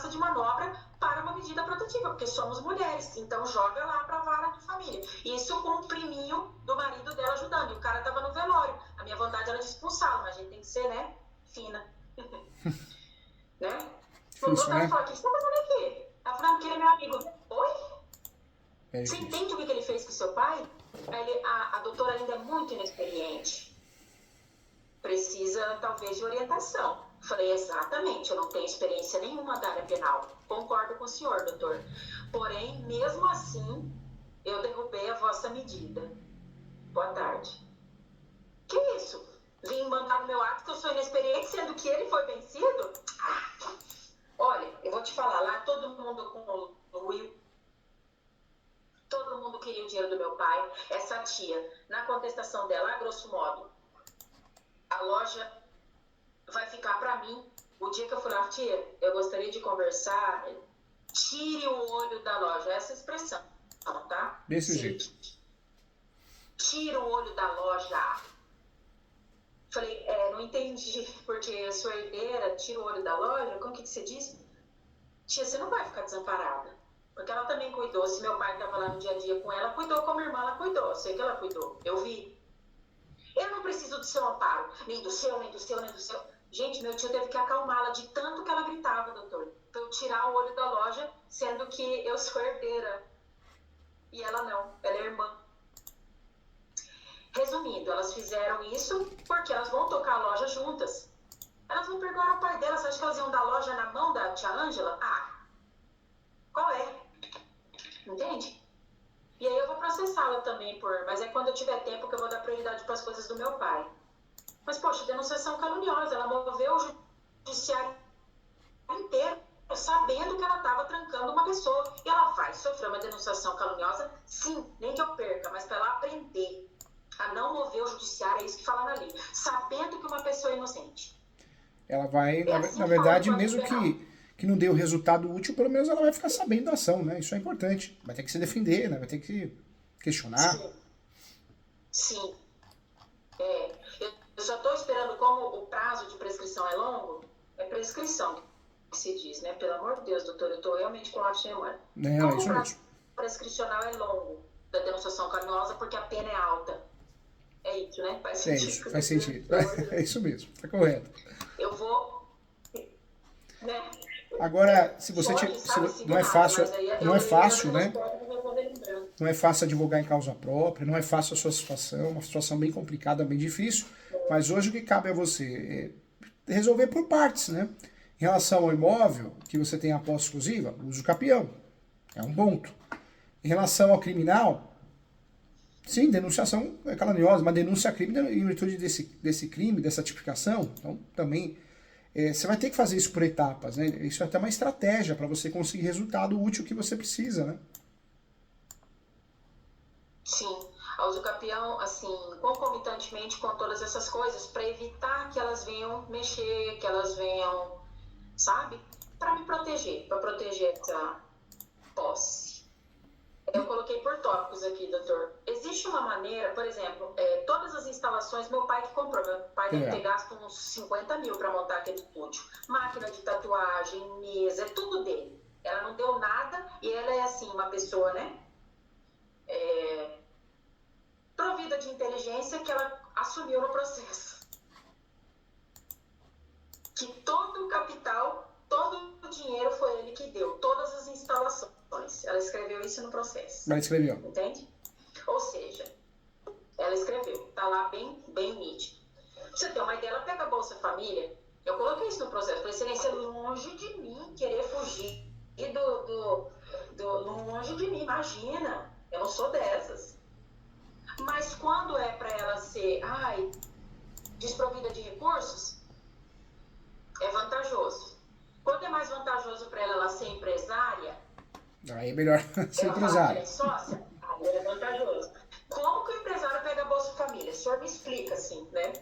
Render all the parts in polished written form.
massa de manobra para uma medida protetiva, porque somos mulheres, então joga lá para a vara de família. Isso com o priminho do marido dela ajudando, e o cara estava no velório. A minha vontade era de expulsá-lo, mas a gente tem que ser, né, fina. Né? Vou Difícil, voltar e né? falar, o que você tá fazendo aqui? Ela falou, porque ele é meu amigo. Oi? É Você difícil. entende o que ele fez com seu pai? A doutora ainda é muito inexperiente. Precisa, talvez, de orientação. Falei, exatamente, eu não tenho experiência nenhuma da área penal. Concordo com o senhor, doutor. Porém, mesmo assim, eu derrubei a vossa medida. Boa tarde. Que isso? Vim mandar no meu ato que eu sou inexperiente, sendo que ele foi vencido? Olha, eu vou te falar, lá todo mundo com o Will, todo mundo queria o dinheiro do meu pai. Essa tia, na contestação dela, a grosso modo, a loja vai ficar para mim. O dia que eu falar, tia, eu gostaria de conversar, tire o olho da loja. Essa expressão, tá? Desse jeito. Tira o olho da loja. Falei, não entendi, porque eu sou herdeira, tira o olho da loja? Como que você disse? Tia, você não vai ficar desamparada. Porque ela também cuidou. Se meu pai estava lá no dia a dia com ela, cuidou como irmã, ela cuidou. Sei que ela cuidou. Eu vi. Eu não preciso do seu amparo. Nem do seu, nem do seu, nem do seu. Gente, meu tio teve que acalmá-la de tanto que ela gritava, doutor. Pra eu tirar o olho da loja, sendo que eu sou herdeira. E ela não. Ela é irmã. Resumindo, elas fizeram isso porque elas vão tocar a loja juntas. Elas não perdoaram o pai delas. Você acha que elas iam dar a loja na mão da tia Ângela? Qual é? Entende? E aí eu vou processá-la também mas é quando eu tiver tempo que eu vou dar prioridade para as coisas do meu pai. Mas, poxa, denunciação caluniosa. Ela moveu o judiciário inteiro sabendo que ela estava trancando uma pessoa. E ela vai sofrer uma denunciação caluniosa? Sim, nem que eu perca, mas para ela aprender a não mover o judiciário, é isso que fala na lei. Sabendo que uma pessoa é inocente. Ela vai, É assim na que fala no verdade, Código mesmo Penal. que não dê o resultado útil, pelo menos ela vai ficar sabendo da ação, né? Isso é importante. Vai ter que se defender, né? Vai ter que questionar. Sim. Sim. Eu só estou esperando, como o prazo de prescrição é longo, é prescrição que se diz, né? Pelo amor de Deus, doutor, eu estou realmente com lápis de memória. Não, é Como o isso prazo mesmo. prescricional é longo da denunciação caluniosa, porque a pena é alta. É isso, né? Faz É sentido. isso, faz sentido. Pelo amor de Deus. É isso mesmo, tá correto. Eu vou... Né? Agora, se você Foge, sabe? não é fácil, Mas aí não é fácil, né? eu vou lembrando. Não é fácil advogar em causa própria, não é fácil a sua situação, uma situação bem complicada, bem difícil, mas hoje o que cabe a você é resolver por partes, né? Em relação ao imóvel, que você tem a posse exclusiva, uso capião, é um ponto. Em relação ao criminal, sim, denunciação é caluniosa, uma denúncia a crime em virtude desse crime, dessa tipificação, então também você vai ter que fazer isso por etapas, né? Isso é até uma estratégia para você conseguir resultado útil que você precisa, né? Sim, a usucapião, assim, concomitantemente com todas essas coisas, para evitar que elas venham mexer, que elas venham, sabe? Para me proteger, para proteger essa posse. Eu coloquei por tópicos aqui, doutor. Existe uma maneira, por exemplo, todas as instalações, meu pai que comprou, meu pai deve ter gasto uns 50 mil para montar aquele estúdio. Máquina de tatuagem, mesa, é tudo dele. Ela não deu nada e ela é, assim, uma pessoa, né? Provida de inteligência que ela assumiu no processo. Que todo o capital, todo o dinheiro foi ele que deu, todas as instalações. Ela escreveu isso no processo. Ela escreveu. Entende? Ou seja, ela escreveu, tá lá bem nítido. Pra você ter uma ideia, ela pega a Bolsa Família, eu coloquei isso no processo, falei, excelência, longe de mim querer fugir longe de mim, imagina, eu não sou dessas. Mas quando é para ela ser, desprovida de recursos, é vantajoso. Quando é mais vantajoso para ela ser empresária, aí é melhor ser empresária. Ela sócia, aí é vantajoso. Como que o empresário pega a Bolsa Família? O senhor me explica, assim, né?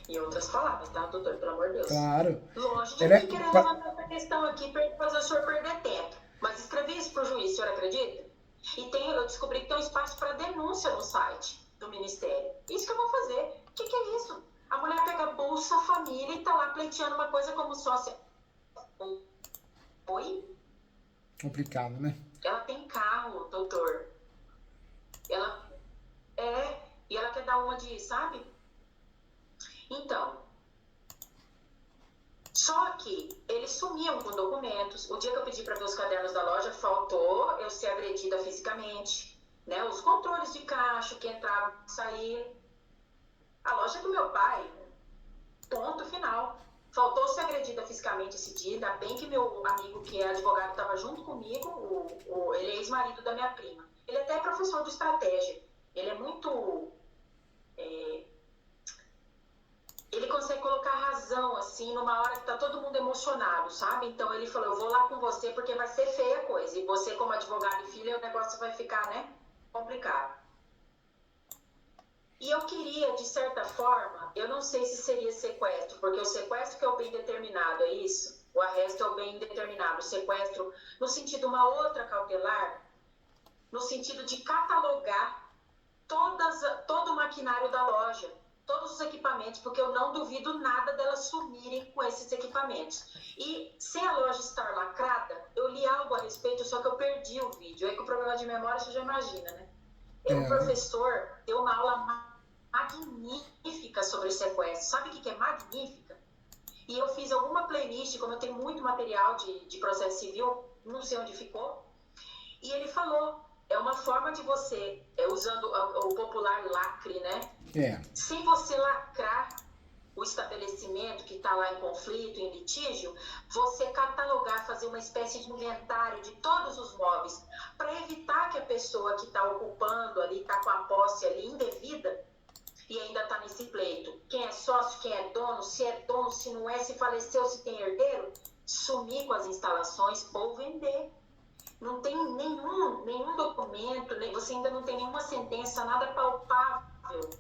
Em outras palavras, tá, doutor? Pelo amor de Deus. Claro. Longe de mim querer levantar essa questão aqui para fazer o senhor perder tempo. Mas escrevi isso pro juiz, o senhor acredita? E eu descobri que tem um espaço para denúncia no site do Ministério. Isso que eu vou fazer. O que é isso? A mulher pega a Bolsa Família e tá lá pleiteando uma coisa como sócia. Oi? Complicado, né? Ela tem carro, doutor. Ela e ela quer dar uma de, sabe? Então, só que eles sumiam com documentos. O dia que eu pedi para ver os cadernos da loja, faltou eu ser agredida fisicamente, né? Os controles de caixa, que entrava e saía. A loja é do meu pai, ponto final. Faltou ser agredida fisicamente esse dia, ainda bem que meu amigo, que é advogado, estava junto comigo, ele é ex-marido da minha prima. Ele até é professor de estratégia. Ele é muito... ele consegue colocar razão, assim, numa hora que tá todo mundo emocionado, sabe? Então ele falou, eu vou lá com você porque vai ser feia a coisa. E você, como advogado e filha, o negócio vai ficar, né, complicado. E eu queria, de certa forma, eu não sei se seria sequestro, porque o sequestro que é o bem determinado, é isso? O arresto é o bem determinado. O sequestro, no sentido uma outra cautelar, no sentido de catalogar todo o maquinário da loja, todos os equipamentos, porque eu não duvido nada delas sumirem com esses equipamentos. E sem a loja estar lacrada, eu li algo a respeito, só que eu perdi o vídeo. Aí com o problema de memória, você já imagina, né? O professor deu uma aula magnífica sobre sequestro. Sabe o que é magnífica? E eu fiz alguma playlist, como eu tenho muito material de processo civil, não sei onde ficou, e ele falou, é uma forma de você, usando o popular lacre, né? Sem você lacrar o estabelecimento que está lá em conflito, em litígio, você catalogar, fazer uma espécie de inventário de todos os móveis, para evitar que a pessoa que está ocupando ali, está com a posse ali indevida, e ainda está nesse pleito, quem é sócio, quem é dono, se não é, se faleceu, se tem herdeiro, sumir com as instalações ou vender. Não tem nenhum documento, você ainda não tem nenhuma sentença, nada palpável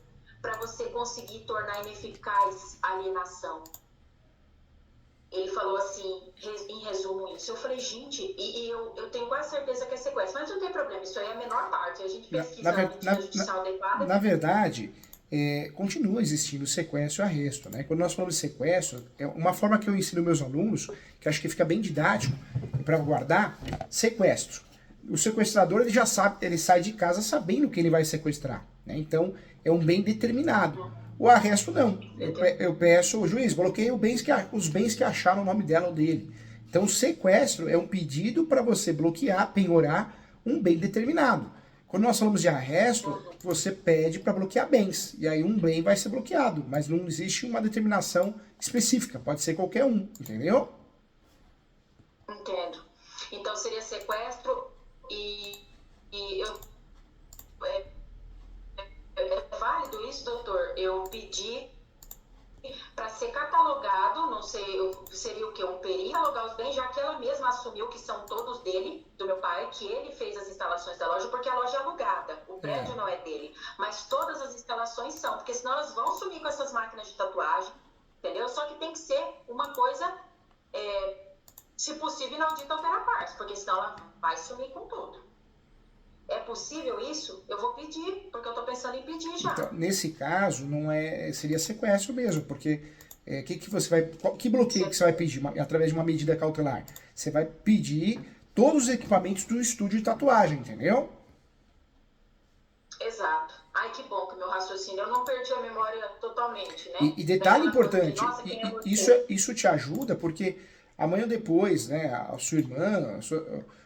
para você conseguir tornar ineficaz a alienação. Ele falou assim, em resumo isso. Eu falei, gente, e eu tenho quase certeza que é sequestro, mas não tem problema, isso aí é a menor parte. A gente pesquisa a medida judicial adequada. Na verdade, continua existindo sequestro e arresto, né? Quando nós falamos de sequestro, é uma forma que eu ensino meus alunos, que acho que fica bem didático para guardar, sequestro. O sequestrador, ele já sabe, ele sai de casa sabendo que ele vai sequestrar, né? Então, é um bem determinado. O arresto não. Eu peço, o juiz, bloqueie os bens que acharam o nome dela ou dele. Então, o sequestro é um pedido para você bloquear, penhorar um bem determinado. Quando nós falamos de arresto, você pede para bloquear bens. E aí um bem vai ser bloqueado. Mas não existe uma determinação específica. Pode ser qualquer um, entendeu? Entendo. Então seria sequestro e é válido isso, doutor? Eu pedi para ser catalogado, não sei, seria o quê? Um perito catalogar os bens, já que ela mesma assumiu que são todos dele, do meu pai, que ele fez as instalações da loja, porque a loja é alugada, o prédio não é dele, mas todas as instalações são, porque senão elas vão sumir com essas máquinas de tatuagem, entendeu? Só que tem que ser uma coisa, se possível, inaudita alterar partes, porque senão ela vai sumir com tudo. É possível isso? Eu vou pedir, porque eu estou pensando em pedir já. Então, nesse caso, não seria sequestro mesmo, porque que bloqueio que você vai pedir através de uma medida cautelar? Você vai pedir todos os equipamentos do estúdio de tatuagem, entendeu? Exato. Ai, que bom que meu raciocínio, eu não perdi a memória totalmente, né? E detalhe importante, isso te ajuda porque amanhã ou depois, né, a sua irmã,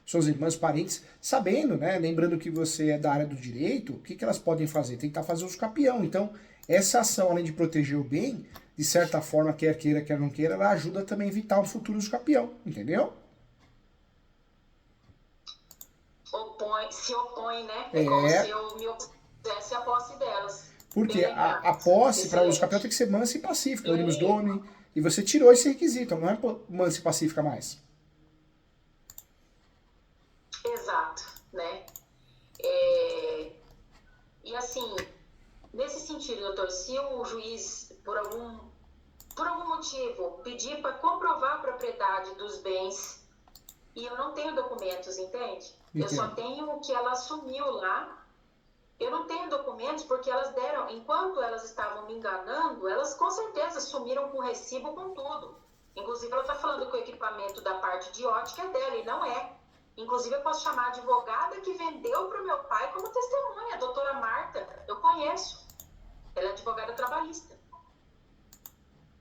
suas irmãs, parentes, sabendo, né, lembrando que você é da área do direito, o que elas podem fazer? Tentar fazer uso capião. Então, essa ação, além de proteger o bem, de certa forma, quer queira, quer não queira, ela ajuda também a evitar um futuro uso capião, entendeu? Se opõe, né? É como se eu me opusesse a posse delas. Porque a posse para uso capião tem que ser mansa e pacífica, animus domini, e você tirou esse requisito, não é mansa e pacífica mais. Exato, né? E assim, nesse sentido, doutor, se o juiz, por algum motivo, pedir para comprovar a propriedade dos bens, e eu não tenho documentos, entende? Eu só tenho o que ela assumiu lá. Eu não tenho documentos porque elas deram, enquanto elas estavam me enganando, elas com certeza sumiram com recibo, com tudo. Inclusive, ela está falando que o equipamento da parte de ótica é dela, e não é. Inclusive, eu posso chamar a advogada que vendeu para o meu pai como testemunha, a doutora Marta. Eu conheço. Ela é advogada trabalhista.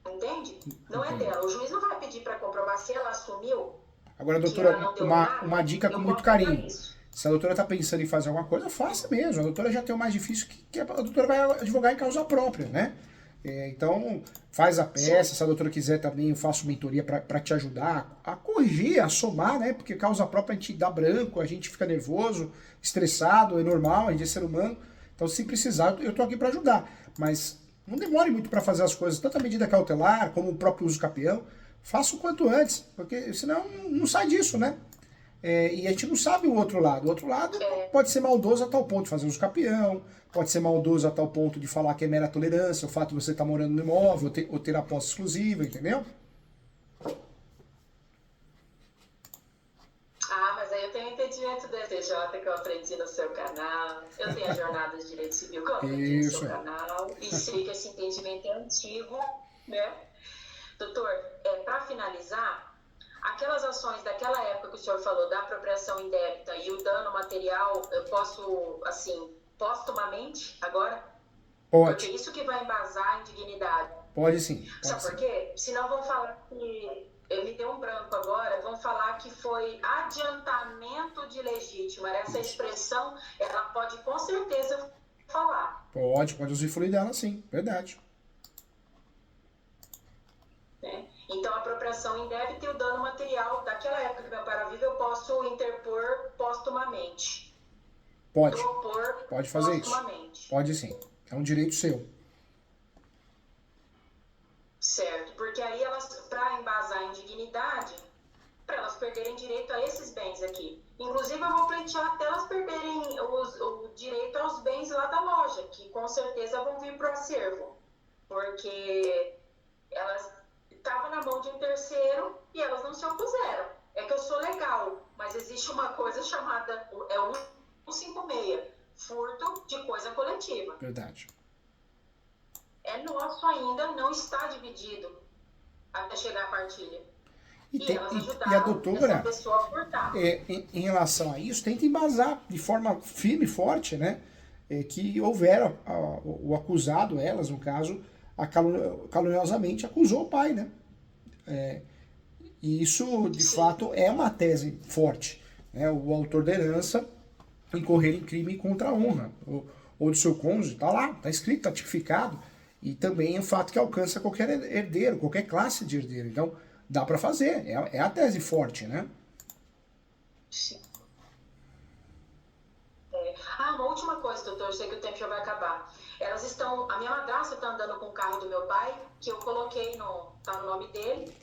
Entende? Não é Entendi. dela. O juiz não vai pedir para comprovar se ela assumiu Agora, que ela doutora, não deu uma nada. dica com Eu muito posso fazer carinho. isso. Se a doutora está pensando em fazer alguma coisa, faça mesmo. A doutora já tem o mais difícil, que a doutora vai advogar em causa própria, né? Então, faz a peça. Sim. Se a doutora quiser também, eu faço mentoria para te ajudar a corrigir, a somar, né? Porque causa própria a gente dá branco, a gente fica nervoso, estressado, é normal, a gente é ser humano. Então, se precisar, eu tô aqui para ajudar. Mas não demore muito para fazer as coisas, tanto a medida cautelar, como o próprio uso capião. Faça o quanto antes, porque senão não sai disso, né? E a gente não sabe o outro lado. O outro lado pode ser maldoso a tal ponto de fazer uso capião, pode ser maldoso a tal ponto de falar que é mera tolerância, o fato de você estar morando no imóvel, ou ter a posse exclusiva, entendeu? Ah, mas aí eu tenho entendimento do STJ que eu aprendi no seu canal. Eu tenho a jornada de direito civil que eu aprendi no Isso. seu canal. E sei que esse entendimento é antigo, né? Doutor, para finalizar, aquelas ações daquela época que o senhor falou, da apropriação indébita e o dano material, eu posso, assim, póstumamente agora? Porque Pode. isso que vai embasar a indignidade. Pode sim. Pode Sabe por sim. quê? Senão vão falar que... Me deu um branco agora, vão falar que foi adiantamento de legítima. Essa Isso. expressão, ela pode com certeza falar. Pode usufruir dela sim. Verdade. Né? Então, a apropriação indébita e o dano material daquela época que meu pai era vivo, eu posso interpor póstumamente. Pode. Propor Pode fazer isso. póstumamente. Pode sim. É um direito seu. Certo, porque aí elas, para embasar a indignidade, para elas perderem direito a esses bens aqui. Inclusive, eu vou pleitear até elas perderem o direito aos bens lá da loja, que com certeza vão vir para o acervo, porque elas estavam na mão de um terceiro e elas não se opuseram. É que eu sou legal, mas existe uma coisa chamada 156, furto de coisa coletiva. Verdade. É nosso ainda, não está dividido até chegar a partilha. E elas E a ajudaram doutora, essa pessoa a furtar. em relação a isso, tenta embasar de forma firme e forte, né? Que houveram o acusado, elas no caso, caluniosamente acusou o pai, né? E isso, de Sim. fato, é uma tese forte, né? O autor da herança incorrer em crime contra a honra, ou do seu cônjuge, tá lá, tá escrito, tá tipificado, e também é um fato que alcança qualquer herdeiro, qualquer classe de herdeiro. Então, dá para fazer, é a tese forte, né? Sim. Uma última coisa, doutor, eu sei que o tempo já vai acabar. Elas estão, a minha madrasta está andando com o carro do meu pai, que eu coloquei tá no nome dele,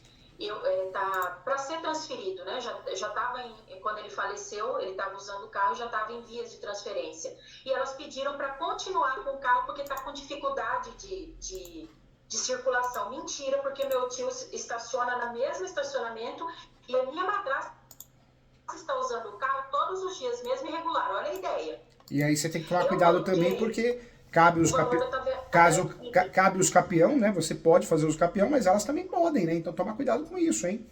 tá para ser transferido, né? Já estava quando ele faleceu, ele estava usando o carro, já estava em vias de transferência. E elas pediram para continuar com o carro porque está com dificuldade de circulação. Mentira, porque meu tio estaciona no mesmo estacionamento e a minha madrasta está usando o carro todos os dias, mesmo irregular. Olha a ideia. E aí você tem que tomar cuidado também, porque cabe os cabe os capião, né? Você pode fazer os capião, mas elas também podem, né? Então toma cuidado com isso, hein?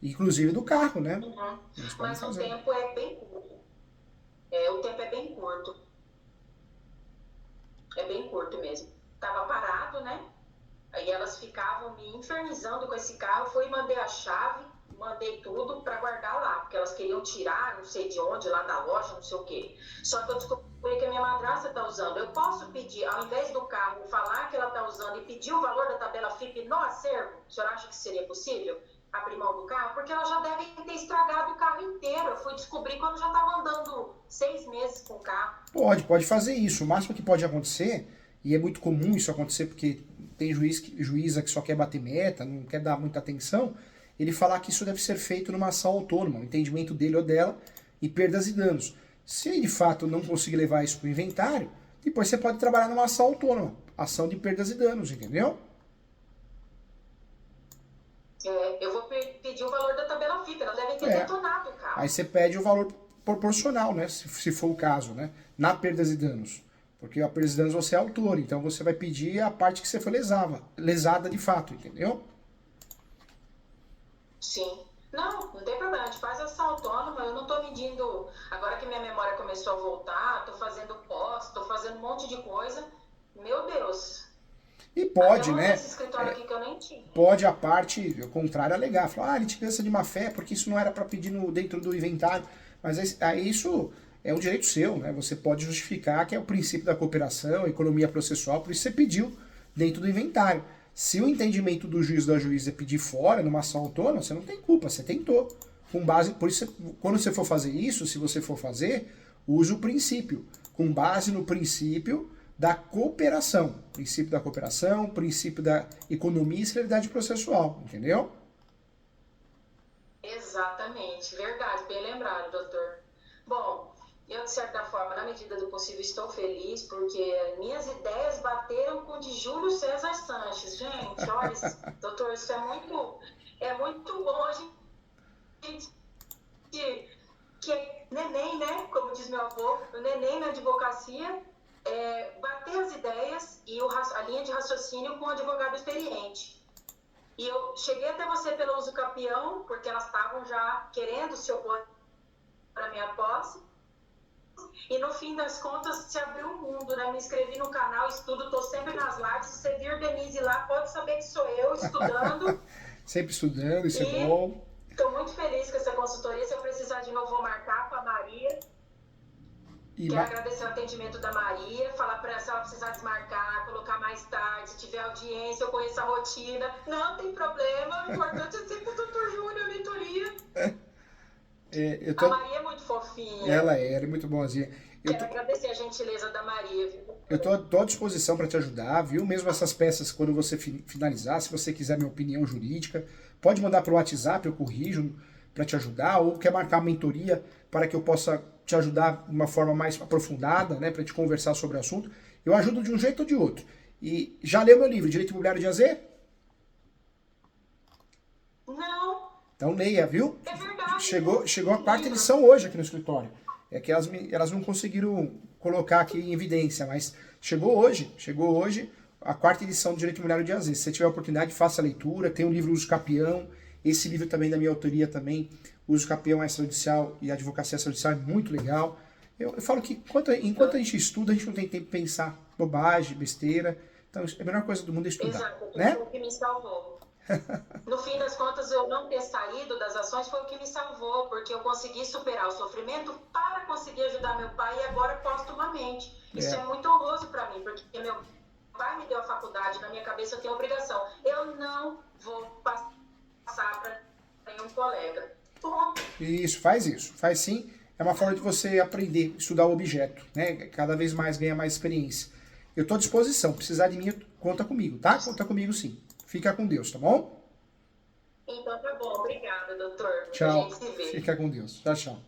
Inclusive do carro, né? Uhum. Mas o tempo é bem curto. O tempo é bem curto. É bem curto mesmo. Tava parado, né? Aí elas ficavam me infernizando com esse carro. Fui e mandei a chave, mandei tudo para guardar lá, porque elas queriam tirar, não sei de onde, lá da loja, não sei o quê. Só que eu descobri que a minha madrasta está usando. Eu posso pedir, ao invés do carro, falar que ela está usando e pedir o valor da tabela FIP no acervo? O senhor acha que seria possível abrir mão do carro? Porque elas já devem ter estragado o carro inteiro. Eu fui descobrir quando já estava andando 6 meses com o carro. Pode fazer isso. O máximo que pode acontecer, e é muito comum isso acontecer porque tem juíza que só quer bater meta, não quer dar muita atenção, ele falar que isso deve ser feito numa ação autônoma, o entendimento dele ou dela, e perdas e danos. Se ele de fato não conseguir levar isso para o inventário, depois você pode trabalhar numa ação autônoma, ação de perdas e danos, entendeu? Eu vou pedir o valor da tabela FIP, elas devem ter detonado o carro. Aí você pede o valor proporcional, né? Se for o caso, né? Na perdas e danos. Porque a perdas e danos você é autor, então você vai pedir a parte que você foi lesada de fato, entendeu? Sim. Não tem problema, a gente faz ação autônoma. pedindo, agora que minha memória começou a voltar, tô fazendo pós, tô fazendo um monte de coisa. Meu Deus. E pode, até né? esse escritório aqui que eu nem tinha. Pode a parte contrária alegar. Falar, litigância de má fé, porque isso não era para pedir dentro do inventário. Mas aí isso é um direito seu, né? Você pode justificar que é o princípio da cooperação, economia processual, por isso você pediu dentro do inventário. Se o entendimento do juiz ou da juíza é pedir fora, numa ação autônoma, você não tem culpa, você tentou. Com base, por isso, quando você for fazer isso, se você for fazer, use o princípio. Com base no princípio da cooperação. Princípio da cooperação, princípio da economia e celeridade processual, entendeu? Exatamente, verdade, bem lembrado, doutor. Bom, eu, de certa forma, na medida do possível, estou feliz, porque minhas ideias bateram com o de Júlio César Sanches. Gente, olha, doutor, isso é muito bom. A gente que é neném, né? Como diz meu avô, o neném na advocacia, bater as ideias e a linha de raciocínio com o advogado experiente. E eu cheguei até você pelo uso capião, porque elas estavam já querendo se opor à minha posse. E no fim das contas, se abriu um mundo, né? Me inscrevi no canal, estudo, estou sempre nas lives. Se você vir Denise lá, pode saber que sou eu estudando. Sempre estudando, isso é bom. Estou muito feliz com essa consultoria. Se eu precisar de novo, vou marcar com a Maria. Quero agradecer o atendimento da Maria, falar para ela se ela precisar desmarcar, colocar mais tarde, se tiver audiência, eu conheço a rotina. Não tem problema, o importante é sempre o doutor Júnior, a mentoria. A Maria é muito fofinha. Ela é muito boazinha. Quero agradecer a gentileza da Maria, viu? Eu estou à disposição para te ajudar, viu? Mesmo essas peças, quando você finalizar, se você quiser minha opinião jurídica, pode mandar para o WhatsApp, eu corrijo para te ajudar, ou quer marcar a mentoria para que eu possa te ajudar de uma forma mais aprofundada, né, para te conversar sobre o assunto. Eu ajudo de um jeito ou de outro. E já leu meu livro, Direito Imobiliário de AZ? Não. Então leia, viu? É verdade. Chegou a quarta edição hoje aqui no escritório. É que elas não conseguiram colocar aqui em evidência, mas chegou hoje a quarta edição do Direito Imobiliário de AZ. Se você tiver a oportunidade, faça a leitura. Tem o livro Uso Capião, esse livro também da minha autoria também, Uso Capião Extrajudicial e Advocacia Extrajudicial, é muito legal. Eu falo que enquanto a gente estuda, a gente não tem tempo de pensar bobagem, besteira. Então a melhor coisa do mundo é estudar. Exato, né? foi o que me salvou. No fim das contas, eu não ter saído das ações foi o que me salvou, porque eu consegui superar o sofrimento para conseguir ajudar meu pai e agora postumamente. Isso é muito honroso para mim, porque meu pai me deu a faculdade, na minha cabeça eu tenho obrigação. Eu não vou passar para nenhum colega. Ponto. Isso, faz sim. É uma forma de você aprender, estudar o objeto, né? Cada vez mais ganha mais experiência. Eu estou à disposição, precisar de mim, conta comigo, tá? Conta comigo sim. Fica com Deus, tá bom? Então tá bom, obrigada, doutor. Tchau. A gente se vê. Fica com Deus. Tchau, tchau.